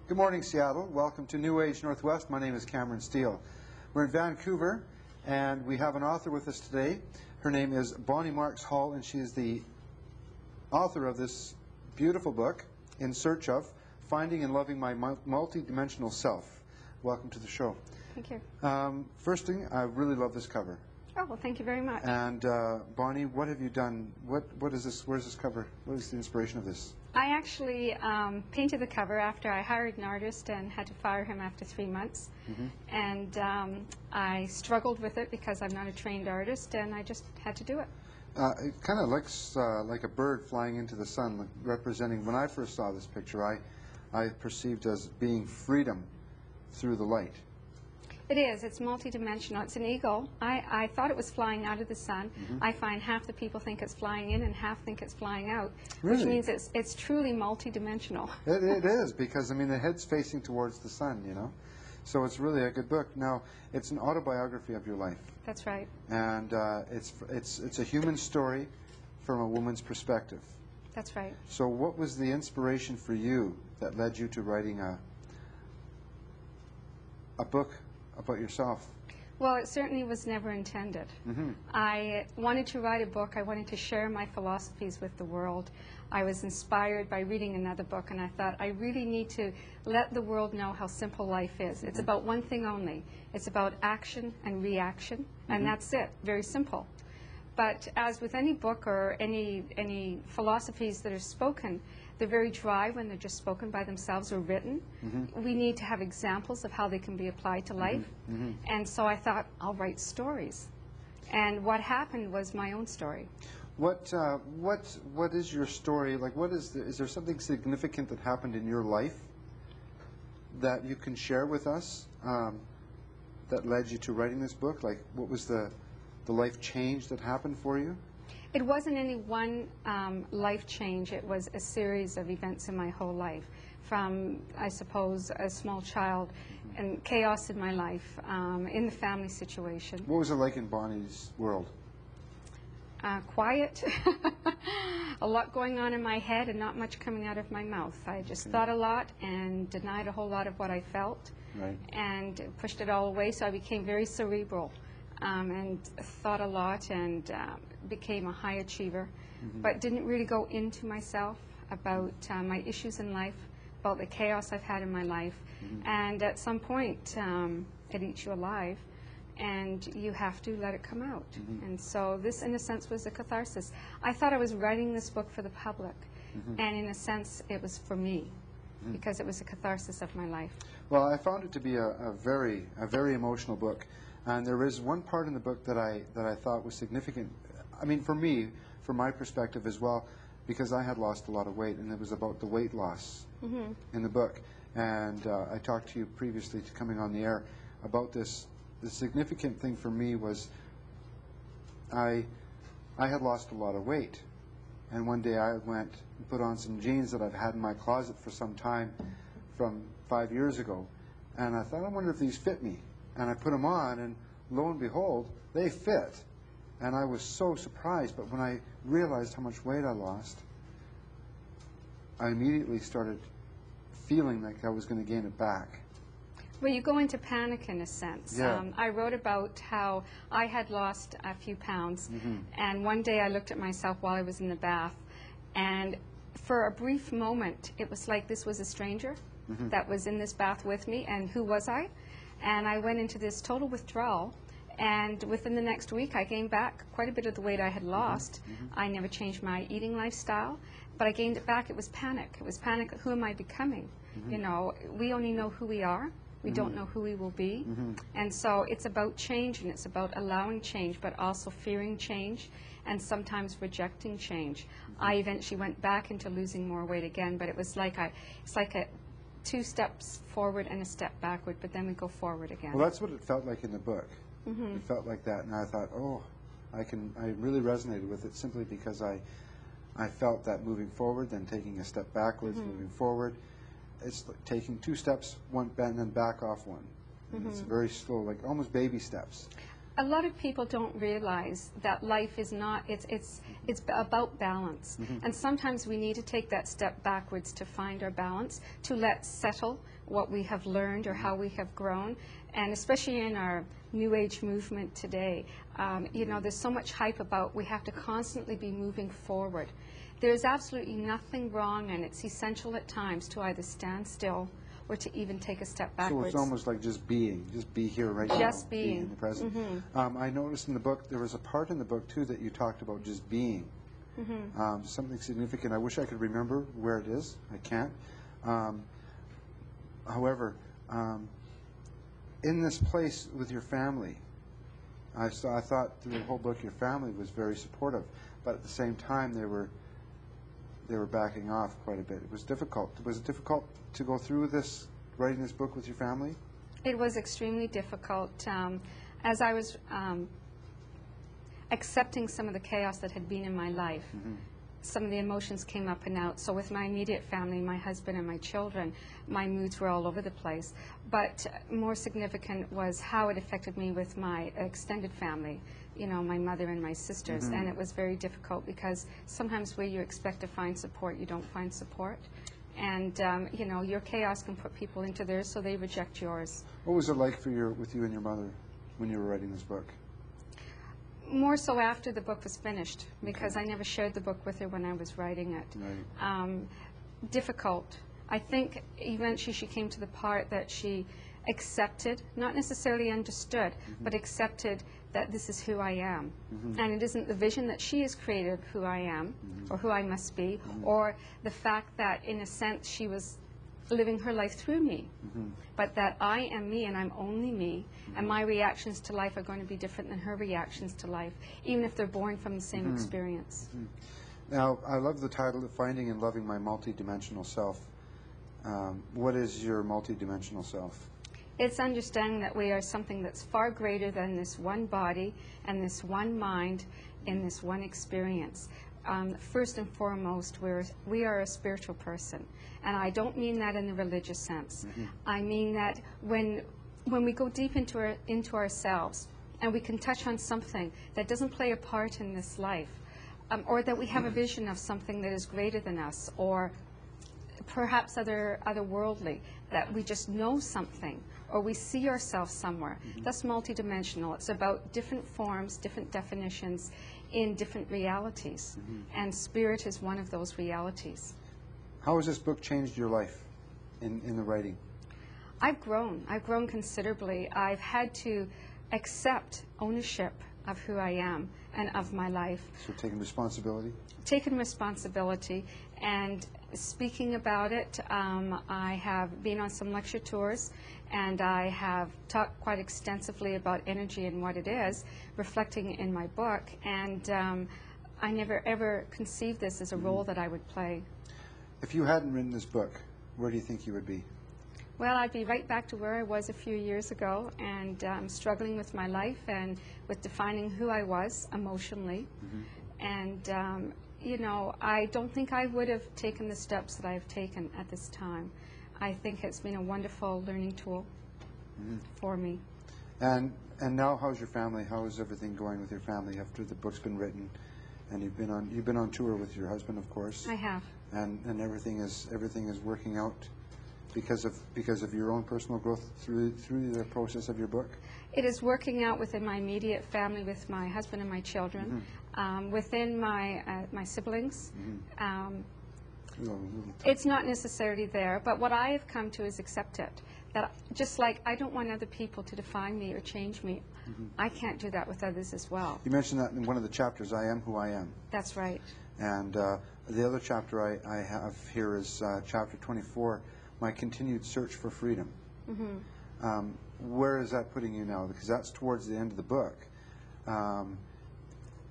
Good morning, Seattle. Welcome to New Age Northwest. My name is Cameron Steele. We're in Vancouver, and we have an author with us today. Her name is Bonnie Marks Hall, and she is the author of this beautiful book, In Search of Finding and Loving My Multidimensional Self. Welcome to the show. Thank you. First thing, I really love this cover. Oh, well, thank you very much. And Bonnie, what have you done? What is this? Where's this cover? What is the inspiration of this? I actually painted the cover after I hired an artist and had to fire him after 3 months. And I struggled with it because I'm not a trained artist, and I just had to do it. It kind of looks like a bird flying into the sun, like representing, when I first saw this picture, I perceived as being freedom through the light. It is. It's multidimensional. It's an eagle. I thought it was flying out of the sun. I find half the people think it's flying in and half think it's flying out, Really? which means it's truly multidimensional. It is, because, I mean, the head's facing towards the sun, you know? So it's really a good book. Now, it's an autobiography of your life. That's right. And it's a human story from a woman's perspective. That's right. So what was the inspiration for you that led you to writing a book about yourself? Well, it certainly was never intended. I wanted to write a book. I wanted to share my philosophies with the world. I was inspired by reading another book, and I thought, I really need to let the world know how simple life is. It's about one thing only. It's about action and reaction, and that's it. Very simple. But as with any book or any philosophies that are spoken, they're very dry when they're just spoken by themselves or written. We need to have examples of how they can be applied to life. And so I thought, I'll write stories. And what happened was my own story. What is your story? Like, is there something significant that happened in your life that you can share with us that led you to writing this book? Like, what was the life change that happened for you? It wasn't any one life change. It was a series of events in my whole life, from, I suppose, a small child and chaos in my life, in the family situation. What was it like in Bonnie's world? Quiet, a lot going on in my head and not much coming out of my mouth. I just thought a lot and denied a whole lot of what I felt, and pushed it all away, so I became very cerebral. And thought a lot and became a high achiever, but didn't really go into myself about my issues in life, about the chaos I've had in my life. And at some point, it eats you alive, and you have to let it come out. And so this, in a sense, was a catharsis. I thought I was writing this book for the public, and in a sense, it was for me, because it was a catharsis of my life. Well, I found it to be a very emotional book. And there is one part in the book that I thought was significant. I mean, for me, from my perspective as well, because I had lost a lot of weight, and it was about the weight loss in the book. And I talked to you previously to coming on the air about this. The significant thing for me was I had lost a lot of weight. And one day I went and put on some jeans that I've had in my closet for some time from 5 years ago. And I thought, I wonder if these fit me. And I put them on, and lo and behold, they fit. And I was so surprised. But when I realized how much weight I lost, I immediately started feeling like I was going to gain it back. Well, you go into panic in a sense. I wrote about how I had lost a few pounds, and one day I looked at myself while I was in the bath, and for a brief moment, it was like this was a stranger that was in this bath with me, and who was I? And I went into this total withdrawal, and within the next week I gained back quite a bit of the weight I had lost. I never changed my eating lifestyle, but I gained it back. It was panic. It was panic. Who am I becoming? You know, we only know who we are. We don't know who we will be. And so it's about change, and it's about allowing change, but also fearing change, and sometimes rejecting change. I eventually went back into losing more weight again, but it was like it's like a 2 steps forward and a step backward, but then we go forward again. Well, that's what it felt like in the book. It felt like that, and I thought, oh, I really resonated with it simply because I felt that moving forward, then taking a step backwards, moving forward. It's like taking 2 steps, one bend, and then back off one. It's very slow, like almost baby steps. a lot of people don't realize that life is not, it's about balance. And sometimes we need to take that step backwards to find our balance, to let settle what we have learned or how we have grown. And especially in our New Age movement today, you know, there's so much hype about we have to constantly be moving forward. There's absolutely nothing wrong, and it's essential at times to either stand still or to even take a step backwards. So it's almost like just being, just be here right now. Just being. In the present. I noticed in the book, there was a part in the book, too, that you talked about just being. Something significant. I wish I could remember where it is. I can't. However, in this place with your family, I thought through the whole book your family was very supportive, but at the same time they were backing off quite a bit. It was difficult. Was it difficult to go through this, writing this book with your family? It was extremely difficult. As I was accepting some of the chaos that had been in my life, some of the emotions came up and out. So with my immediate family, my husband and my children, my moods were all over the place. But more significant was how it affected me with my extended family, you know, my mother and my sisters. And it was very difficult because sometimes where you expect to find support, you don't find support. And, you know, your chaos can put people into theirs, so they reject yours. What was it like with you and your mother when you were writing this book? More so after the book was finished, because I never shared the book with her when I was writing it. Right. Difficult. I think eventually she came to the part that she accepted, not necessarily understood, but accepted that this is who I am. And it isn't the vision that she has created of who I am, or who I must be, or the fact that, in a sense, she was living her life through me, but that I am me and I'm only me, and my reactions to life are going to be different than her reactions to life, even if they're born from the same experience. Now, I love the title, Finding and Loving My Multidimensional Self. What is your multidimensional self? It's understanding that we are something that's far greater than this one body and this one mind in this one experience. First and foremost, we are a spiritual person. And I don't mean that in the religious sense. I mean that when we go deep into ourselves and we can touch on something that doesn't play a part in this life, or that we have a vision of something that is greater than us, or perhaps otherworldly, that we just know something, or we see ourselves somewhere. That's multidimensional. It's about different forms, different definitions in different realities. And spirit is one of those realities. How has this book changed your life in the writing? I've grown considerably. I've had to accept ownership of who I am and of my life. So taking responsibility? Taking responsibility and speaking about it. I have been on some lecture tours, and I have talked quite extensively about energy and what it is, reflecting in my book, and I never ever conceived this as a role that I would play. If you hadn't written this book, where do you think you would be? Well, I'd be right back to where I was a few years ago, and struggling with my life and with defining who I was emotionally. And, you know, I don't think I would have taken the steps that I've taken at this time. I think it's been a wonderful learning tool for me. And now, how's your family? How is everything going with your family after the book's been written? And you've been on tour with your husband, of course. I have. And everything is working out because of your own personal growth through the process of your book? It is working out within my immediate family, with my husband and my children, within my siblings. It's not necessarily there, but what I have come to is accept it. That just like I don't want other people to define me or change me, I can't do that with others as well. You mentioned that in one of the chapters, I am who I am. That's right. And the other chapter I have here is chapter 24, My Continued Search for Freedom. Where is that putting you now? Because that's towards the end of the book.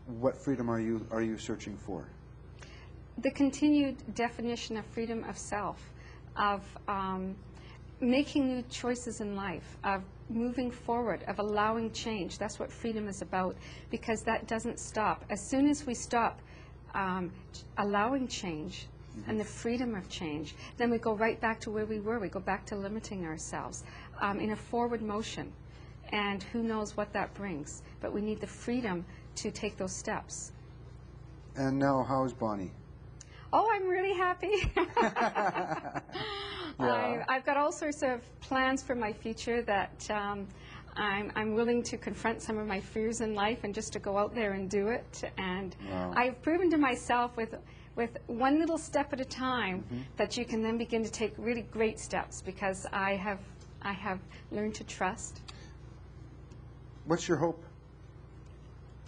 What freedom are you searching for? The continued definition of freedom of self, of making new choices in life, of moving forward, of allowing change. That's what freedom is about, because that doesn't stop. As soon as we stop allowing change and the freedom of change, then we go right back to where we were. We go back to limiting ourselves in a forward motion. and who knows what that brings. But we need the freedom to take those steps. And now, how's Bonnie? Oh, I'm really happy. Yeah. I've got all sorts of plans for my future that I'm willing to confront some of my fears in life and just to go out there and do it. And Wow. I've proven to myself with one little step at a time that you can then begin to take really great steps, because I have learned to trust. What's your hope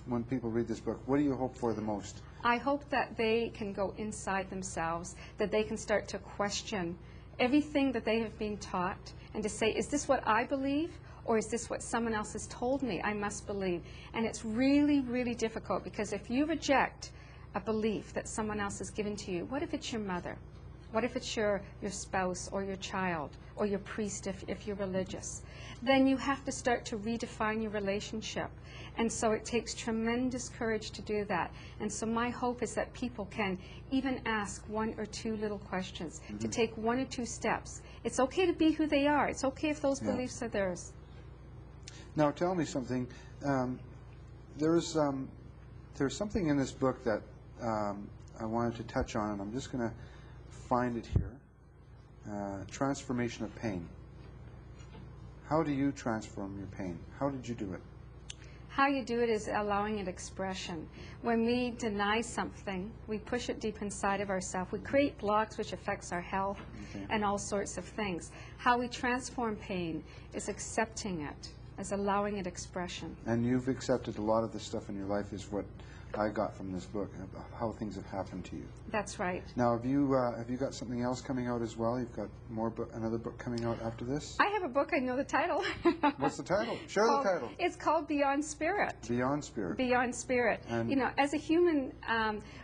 when people read this book? What do you hope for the most? I hope that they can go inside themselves, that they can start to question everything that they have been taught, and to say, is this what I believe, or is this what someone else has told me I must believe? And it's really, really difficult, because if you reject a belief that someone else has given to you, what if it's your mother? What if it's your spouse or your child or your priest if you're religious? Then you have to start to redefine your relationship. And so it takes tremendous courage to do that. And so my hope is that people can even ask one or two little questions, to take one or two steps. It's okay to be who they are. It's okay if those beliefs are theirs. Now, tell me something. There's something in this book that I wanted to touch on, and I'm just going to find it here. Transformation of pain. How do you transform your pain? How did you do it? How you do it is allowing it expression. When we deny something, we push it deep inside of ourselves. We create blocks which affects our health and all sorts of things. How we transform pain is accepting it, is allowing it expression. And you've accepted a lot of the stuff in your life is what I got from this book, how things have happened to you. That's right. Now, have you got something else coming out as well? You've got another book coming out after this? I have a book, I know the title. What's the title? Share the title. It's called Beyond Spirit. Beyond Spirit. Beyond Spirit. And you know, as a human,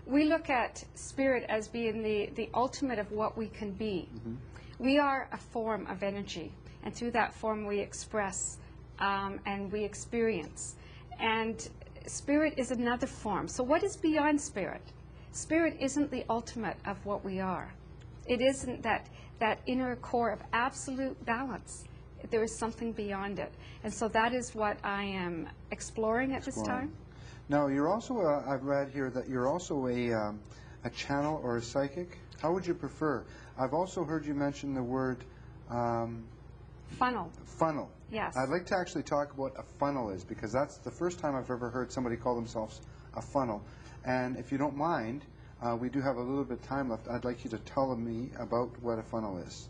we look at spirit as being the ultimate of what we can be. We are a form of energy, and through that form we express and we experience. And spirit is another form. So what is beyond spirit? Spirit isn't the ultimate of what we are. It isn't that inner core of absolute balance. There is something beyond it. And so that is what I am exploring at this time. Now, you're also, I've read here that you're also a channel or a psychic. How would you prefer? I've also heard you mention the word funnel. Funnel. Yes. I'd like to actually talk about what a funnel is, because that's the first time I've ever heard somebody call themselves a funnel. And if you don't mind, we do have a little bit of time left. I'd like you to tell me about what a funnel is.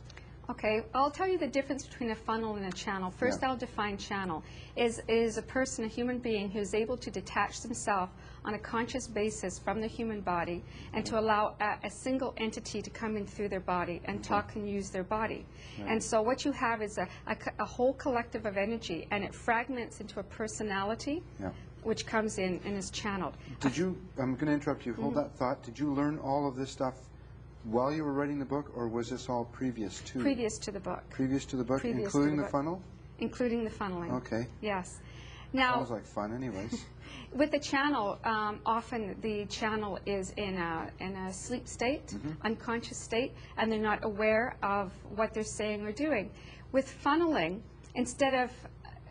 Okay, I'll tell you the difference between a funnel and a channel. First, I'll define channel. Is a person, a human being, who is able to detach themselves on a conscious basis from the human body and to allow a single entity to come in through their body and talk and use their body. And so what you have is a whole collective of energy, and it fragments into a personality, which comes in and is channeled. Did you, I'm going to interrupt you, hold that thought. Did you learn all of this stuff while you were writing the book, or was this all previous to? Previous to the book. Previous to the book, Previous including to the funnel? Including the funneling. Okay. Yes. Now, Sounds like fun anyways. with the channel, often the channel is in a sleep state, unconscious state, and they're not aware of what they're saying or doing. With funneling, instead of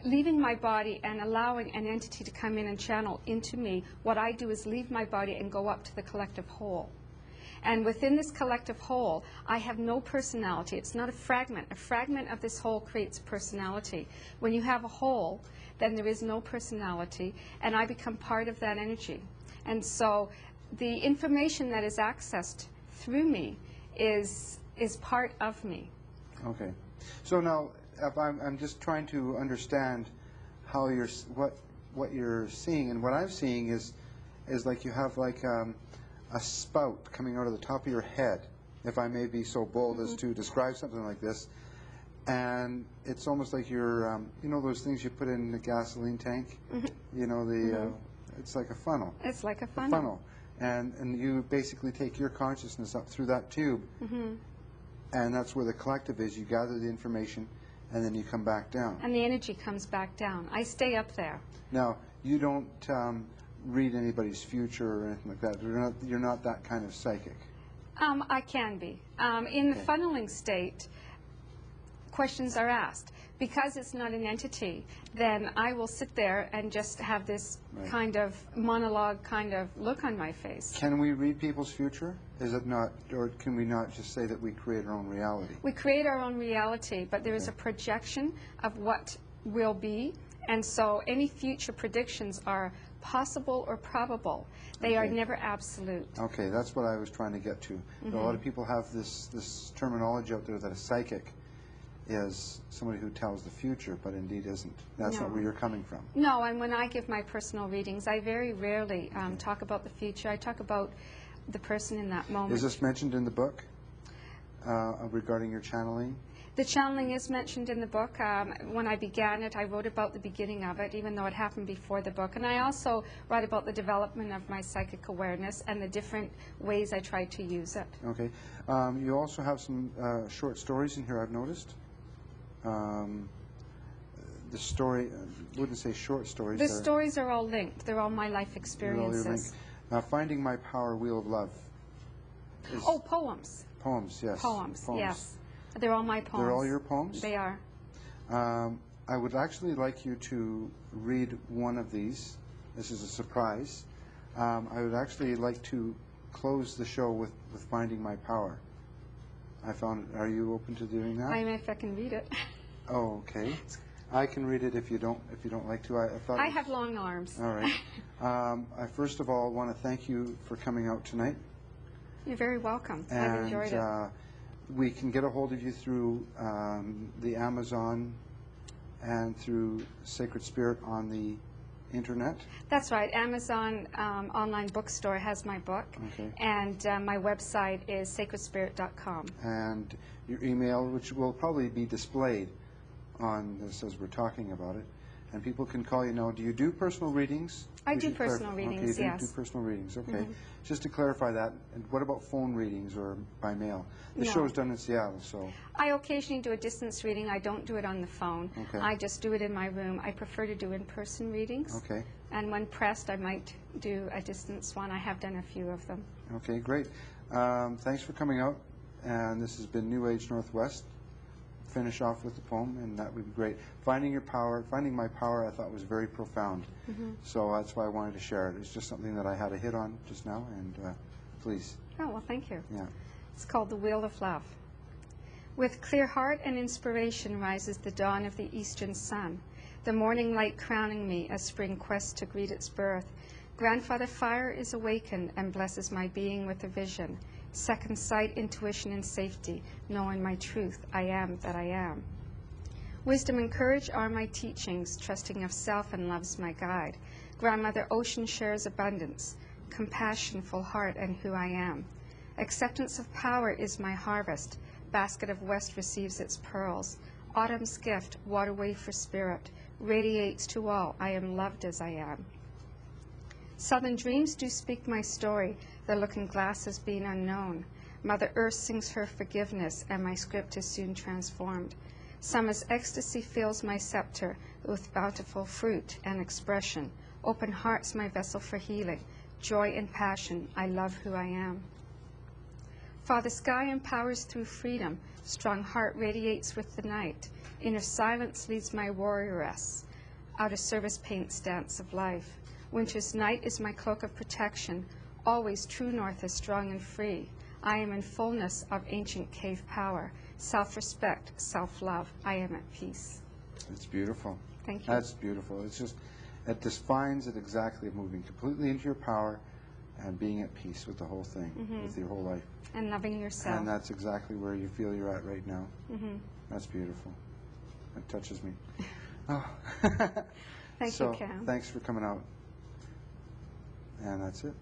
leaving my body and allowing an entity to come in and channel into me, what I do is leave my body and go up to the collective whole. And within this collective whole, I have no personality. It's not a fragment. A fragment of this whole creates personality. When you have a whole, then there is no personality, and I become part of that energy. And so the information that is accessed through me is part of me. Okay. So now, if I'm just trying to understand how you're, what you're seeing, and what I'm seeing is like you have like a spout coming out of the top of your head, if I may be so bold as to describe something like this. And it's almost like you're, you know those things you put in the gasoline tank? You know, it's like a funnel. It's like a A funnel. funnel. And you basically take your consciousness up through that tube, and that's where the collective is. You gather the information, and then you come back down. And the energy comes back down. I stay up there. Now, you don't read anybody's future or anything like that. You're not that kind of psychic. I can be. In the funneling state, questions are asked. because it's not an entity, then I will sit there and just have this Right. kind of monologue kind of look on my face. Can we read people's future? Is it not, or can we not just say that we create our own reality? We create our own reality, but there is a projection of what will be, and so any future predictions are possible or probable. They are Okay. never absolute. Okay, that's what I was trying to get to. A lot of people have this terminology out there that a psychic is somebody who tells the future, but indeed isn't. That's not No. where you're coming from. No, and when I give my personal readings, I very rarely talk about the future. I talk about the person in that moment. Is this mentioned in the book regarding your channeling? The channeling is mentioned in the book. When I began it, I wrote about the beginning of it, even though it happened before the book. And I also write about the development of my psychic awareness and the different ways I tried to use it. Okay. You also have some short stories in here, I've noticed. The story, wouldn't say short stories. The stories are all linked. They're all my life they're all your experiences. link. Finding My Power, Wheel of Love. Is Oh, poems. Poems, yes. Poems, yes. They're all my poems. They're all your poems? They are. I would actually like you to read one of these. This is a surprise. I would actually like to close the show with Finding My Power. Are you open to doing that? I mean, if I can read it. Oh, okay. I can read it if you don't like to. I thought I have long arms. All right. I first of all want to thank you for coming out tonight. You're very welcome. And I've enjoyed it. we can get a hold of you through the Amazon and through Sacred Spirit on the internet. That's right. Amazon online bookstore has my book. Okay. And my website is sacredspirit.com. And your email, which will probably be displayed on this as we're talking about it. And people can call you now. Do you do personal readings? I We do should personal clarify. readings, Okay, you yes. do personal readings, okay. Just to clarify that, and what about phone readings or by mail? The No. show's done in Seattle, so, I occasionally do a distance reading. I don't do it on the phone. Okay. I just do it in my room. I prefer to do in-person readings. okay. And when pressed, I might do a distance one. I have done a few of them. Okay, great. Thanks for coming out, and this has been New Age Northwest. Finish off with the poem, and that would be great. Finding My Power, I thought was very profound. So that's why I wanted to share it. It's just something that I had a hit on just now, and please, Oh, well, thank you. yeah. It's called The Wheel of Love. With clear heart and inspiration rises the dawn of the eastern sun, the morning light crowning me as spring quests to greet its birth. Grandfather Fire is awakened and blesses my being with a vision. Second sight, intuition, and safety, knowing my truth, I am that I am. Wisdom and courage are my teachings, trusting of self and love's my guide. Grandmother Ocean shares abundance, compassion, full heart, and who I am. Acceptance of power is my harvest, basket of west receives its pearls. Autumn's gift, waterway for spirit, radiates to all, I am loved as I am. Southern dreams do speak my story, the looking glass has been unknown. Mother Earth sings her forgiveness, and my script is soon transformed. Summer's ecstasy fills my scepter with bountiful fruit and expression. Open heart's my vessel for healing, joy and passion, I love who I am. Father Sky empowers through freedom, strong heart radiates with the night. Inner silence leads my warrioress, outer service paints dance of life. Winter's night is my cloak of protection, always true north is strong and free. I am in fullness of ancient cave power, self-respect, self-love, I am at peace. It's beautiful. Thank you. That's beautiful. It's just, it defines it exactly, moving completely into your power and being at peace with the whole thing, with your whole life. And loving yourself. And that's exactly where you feel you're at right now. That's beautiful. It touches me. Oh. Thank So, you, Cam. thanks for coming out. And that's it.